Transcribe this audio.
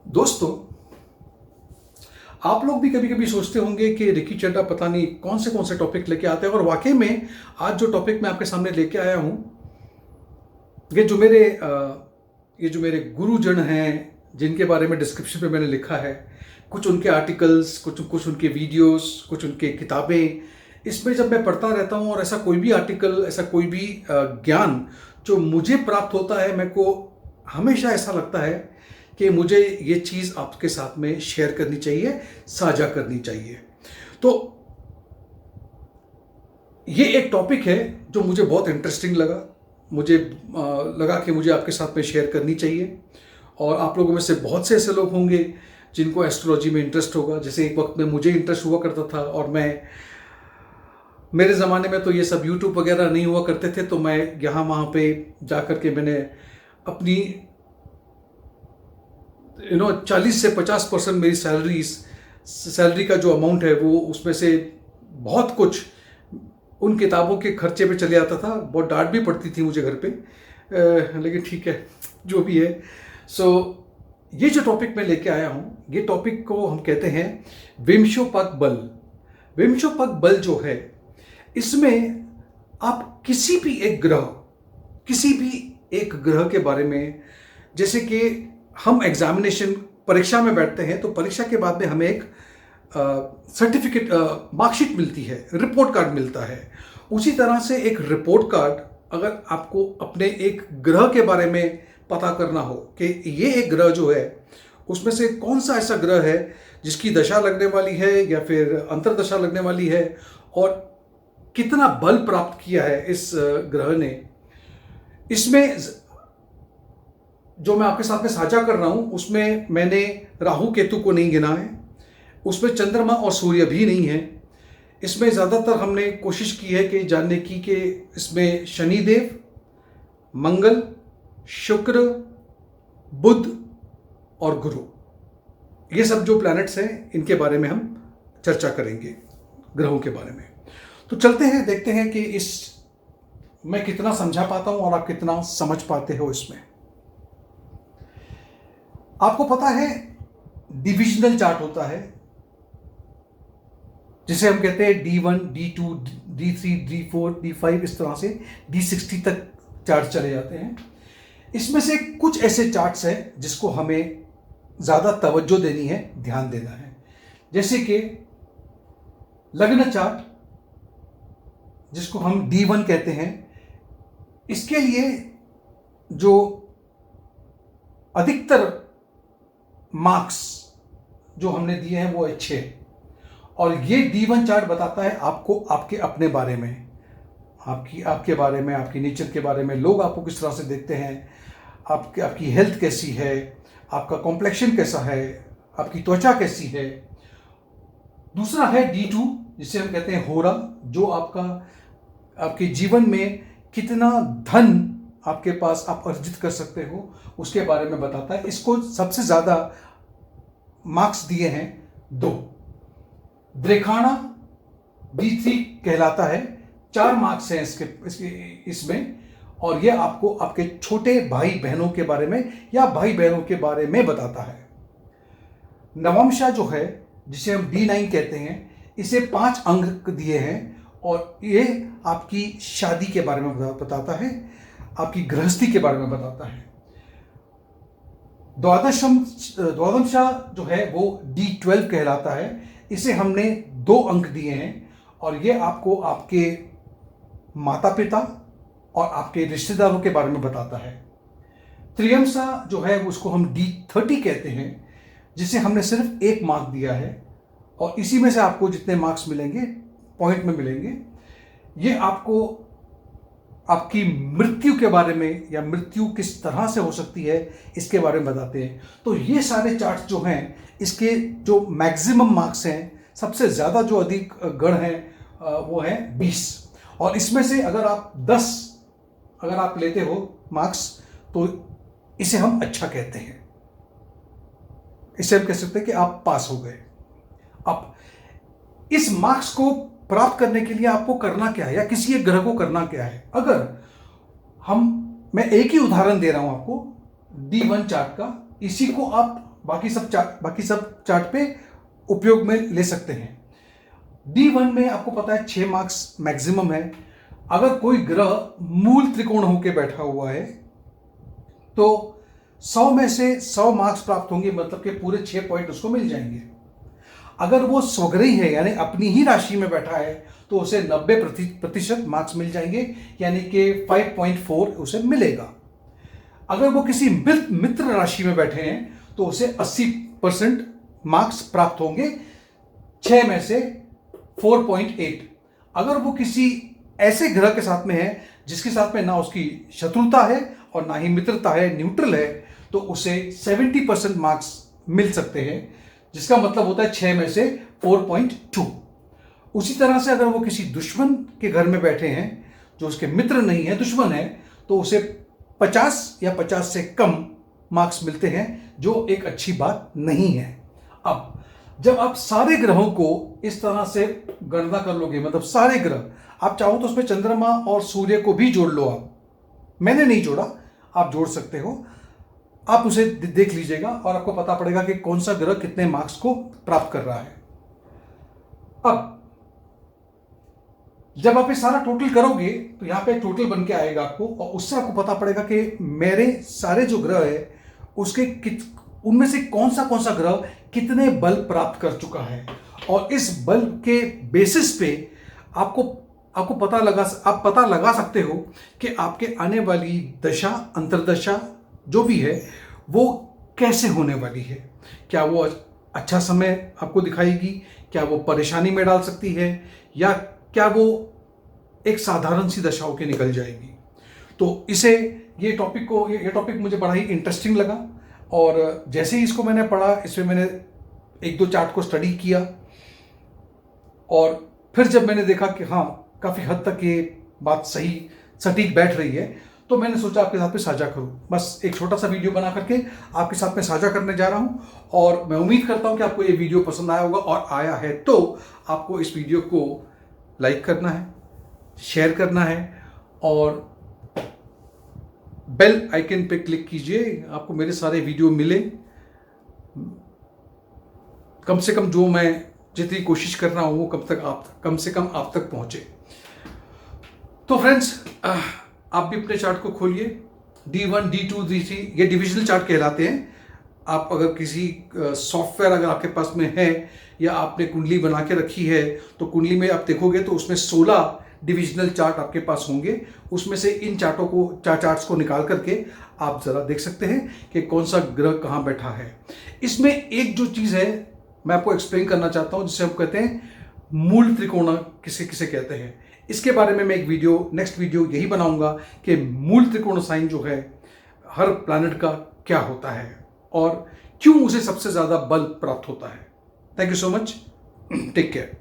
दोस्तों, आप लोग भी कभी कभी सोचते होंगे कि रिकी चड्ढा पता नहीं कौन से टॉपिक लेके आते हैं। और वाकई में आज जो टॉपिक मैं आपके सामने लेके आया हूं, ये जो मेरे गुरुजन हैं, जिनके बारे में डिस्क्रिप्शन पे मैंने लिखा है, कुछ उनके आर्टिकल्स, कुछ उनके वीडियोस, कुछ उनके किताबें, इसमें जब मैं पढ़ता रहता हूं और ऐसा कोई भी आर्टिकल, ऐसा कोई भी ज्ञान जो मुझे प्राप्त होता है, मेरे को हमेशा ऐसा लगता है कि मुझे ये चीज़ आपके साथ में शेयर करनी चाहिए, साझा करनी चाहिए। तो ये एक टॉपिक है जो मुझे बहुत इंटरेस्टिंग लगा। मुझे लगा कि मुझे आपके साथ में शेयर करनी चाहिए। और आप लोगों में से बहुत से ऐसे लोग होंगे जिनको एस्ट्रोलॉजी में इंटरेस्ट होगा, जैसे एक वक्त में मुझे इंटरेस्ट हुआ करता था। और मेरे ज़माने में तो ये सब यूट्यूब वगैरह नहीं हुआ करते थे, तो मैं यहाँ वहाँ पे जा कर के मैंने अपनी 40 से 50% मेरी सैलरी का जो अमाउंट है, वो उसमें से बहुत कुछ उन किताबों के खर्चे पे चले जाता था। बहुत डांट भी पड़ती थी मुझे घर पे, लेकिन ठीक है, जो भी है। ये जो टॉपिक मैं लेके आया हूँ, ये टॉपिक को हम कहते हैं विंशोपक बल। विंशोपक बल जो है, इसमें आप किसी भी एक ग्रह के बारे में, जैसे कि हम एग्जामिनेशन परीक्षा में बैठते हैं, तो परीक्षा के बाद में हमें एक सर्टिफिकेट, मार्कशीट मिलती है, रिपोर्ट कार्ड मिलता है। उसी तरह से एक रिपोर्ट कार्ड, अगर आपको अपने एक ग्रह के बारे में पता करना हो कि ये एक ग्रह जो है, उसमें से कौन सा ऐसा ग्रह है जिसकी दशा लगने वाली है या फिर अंतर्दशा लगने वाली है, और कितना बल प्राप्त किया है इस ग्रह ने। इसमें जो मैं आपके साथ में साझा कर रहा हूं, उसमें मैंने राहु केतु को नहीं गिना है, उसमें चंद्रमा और सूर्य भी नहीं है। इसमें ज़्यादातर हमने कोशिश की है कि जानने की कि इसमें शनिदेव, मंगल, शुक्र, बुध और गुरु, ये सब जो प्लैनेट्स हैं, इनके बारे में हम चर्चा करेंगे, ग्रहों के बारे में। तो चलते हैं, देखते हैं कि मैं कितना समझा पाता हूं और आप कितना समझ पाते हो इसमें। आपको पता है, डिविजनल चार्ट होता है, जिसे हम कहते हैं D1, D2, D3, D4, D5, इस तरह से D60 तक चार्ट चले जाते हैं। इसमें से कुछ ऐसे चार्ट्स हैं जिसको हमें ज़्यादा तवज्जो देनी है, ध्यान देना है। जैसे कि लग्न चार्ट, जिसको हम D1 कहते हैं, इसके लिए जो अधिकतर मार्क्स जो हमने दिए हैं वो अच्छे हैं। और ये D1 चार्ट बताता है आपको आपके अपने बारे में, आपके बारे में, आपकी नेचर के बारे में, लोग आपको किस तरह से देखते हैं, आपकी हेल्थ कैसी है, आपका कॉम्प्लेक्शन कैसा है, आपकी त्वचा कैसी है। दूसरा है D2, जिसे हम कहते हैं होरा, जो आपके जीवन में कितना धन आपके पास आप अर्जित कर सकते हो, उसके बारे में बताता है। इसको सबसे ज्यादा मार्क्स दिए हैं 2। द्रेखाना D3 कहलाता है, 4 मार्क्स हैं इसमें। और यह आपको आपके छोटे भाई बहनों के बारे में या भाई बहनों के बारे में बताता है। नवमशा जो है, जिसे हम D9 कहते हैं, इसे 5 अंक दिए हैं, और ये आपकी शादी के बारे में बताता है, आपकी गृहस्थी के बारे में बताता है। द्वादशा जो है वो D12 कहलाता है, इसे हमने 2 अंक दिए हैं, और ये आपको आपके माता पिता और आपके रिश्तेदारों के बारे में बताता है। त्रियमसा जो है उसको हम D30 कहते हैं, जिसे हमने सिर्फ 1 मार्क दिया है, और इसी में से आपको जितने मार्क्स मिलेंगे, पॉइंट में मिलेंगे, ये आपको आपकी मृत्यु के बारे में, या मृत्यु किस तरह से हो सकती है, इसके बारे में बताते हैं। तो ये सारे चार्ट्स जो हैं, इसके जो मैक्सिमम मार्क्स हैं, सबसे ज़्यादा जो अधिक गण हैं, वो है 20। और इसमें से अगर आप 10 अगर आप लेते हो मार्क्स, तो इसे हम अच्छा कहते हैं, इसे हम कह सकते हैं कि आप पास हो गए। अब इस मार्क्स को प्राप्त करने के लिए आपको करना क्या है, या किसी एक ग्रह को करना क्या है। अगर मैं एक ही उदाहरण दे रहा हूं आपको D1 चार्ट का, इसी को आप बाकी सब चार्ट पे उपयोग में ले सकते हैं। D1 में आपको पता है 6 मार्क्स मैक्सिमम है। अगर कोई ग्रह मूल त्रिकोण होकर बैठा हुआ है तो 100 में से 100 मार्क्स प्राप्त होंगे, मतलब कि पूरे 6 पॉइंट उसको मिल जाएंगे। अगर वो स्वग्रही है यानी अपनी ही राशि में बैठा है तो उसे 90% मार्क्स मिल जाएंगे, यानी कि 5.4 उसे मिलेगा। अगर वो किसी मित्र राशि में बैठे हैं तो उसे 80% मार्क्स प्राप्त होंगे, 6 में से 4.8। अगर वो किसी ऐसे ग्रह के साथ में है जिसके साथ में ना उसकी शत्रुता है और ना ही मित्रता है, न्यूट्रल है, तो उसे 70% मार्क्स मिल सकते हैं, जिसका मतलब होता है 6 में से 4.2। उसी तरह से अगर वो किसी दुश्मन के घर में बैठे हैं जो उसके मित्र नहीं है, दुश्मन है, तो उसे 50 या 50 से कम मार्क्स मिलते हैं, जो एक अच्छी बात नहीं है। अब जब आप सारे ग्रहों को इस तरह से गणना कर लोगे, मतलब सारे ग्रह, आप चाहो तो उसमें चंद्रमा और सूर्य को भी जोड़ लो। आप, मैंने नहीं जोड़ा, आप जोड़ सकते हो। आप उसे देख लीजिएगा और आपको पता पड़ेगा कि कौन सा ग्रह कितने मार्क्स को प्राप्त कर रहा है। अब जब आप ये सारा टोटल करोगे तो यहां पे टोटल बन के आएगा आपको, और उससे आपको पता पड़ेगा कि मेरे सारे जो ग्रह है उसके उनमें से कौन सा ग्रह कितने बल प्राप्त कर चुका है। और इस बल के बेसिस पे आपको पता लगा सकते हो कि आपके आने वाली दशा, अंतर्दशा जो भी है वो कैसे होने वाली है। क्या वो अच्छा समय आपको दिखाएगी, क्या वो परेशानी में डाल सकती है, या क्या वो एक साधारण सी दशा होकर निकल जाएगी। तो ये टॉपिक मुझे बड़ा ही इंटरेस्टिंग लगा, और जैसे ही इसको मैंने पढ़ा, इसमें मैंने 1-2 चार्ट को स्टडी किया, और फिर जब मैंने देखा कि हाँ, काफ़ी हद तक ये बात सही सटीक बैठ रही है, तो मैंने सोचा आपके साथ में साझा करूं। बस एक छोटा सा वीडियो बना करके आपके साथ में साझा करने जा रहा हूं, और मैं उम्मीद करता हूं कि आपको ये वीडियो पसंद आया होगा, और आया है तो आपको इस वीडियो को लाइक करना है, शेयर करना है, और बेल आइकन पे क्लिक कीजिए, आपको मेरे सारे वीडियो मिले। कम से कम जो मैं जितनी कोशिश कर रहा हूं वो कम से कम आप तक पहुंचे। तो फ्रेंड्स, आप भी अपने चार्ट को खोलिए। D1, D2, D3 ये डिविजनल चार्ट कहलाते हैं। आप अगर किसी सॉफ्टवेयर अगर आपके पास में है, या आपने कुंडली बना के रखी है, तो कुंडली में आप देखोगे तो उसमें 16 डिविजनल चार्ट आपके पास होंगे। उसमें से इन चार्ट्स को निकाल करके आप जरा देख सकते हैं कि कौन सा ग्रह कहाँ बैठा है। इसमें एक जो चीज़ है मैं आपको एक्सप्लेन करना चाहता हूँ, जिसे हम कहते हैं मूल त्रिकोण किसे किसे कहते हैं। इसके बारे में मैं एक नेक्स्ट वीडियो यही बनाऊंगा कि मूल त्रिकोण साइन जो है हर प्लैनेट का क्या होता है और क्यों उसे सबसे ज़्यादा बल प्राप्त होता है। Thank you so much, take care.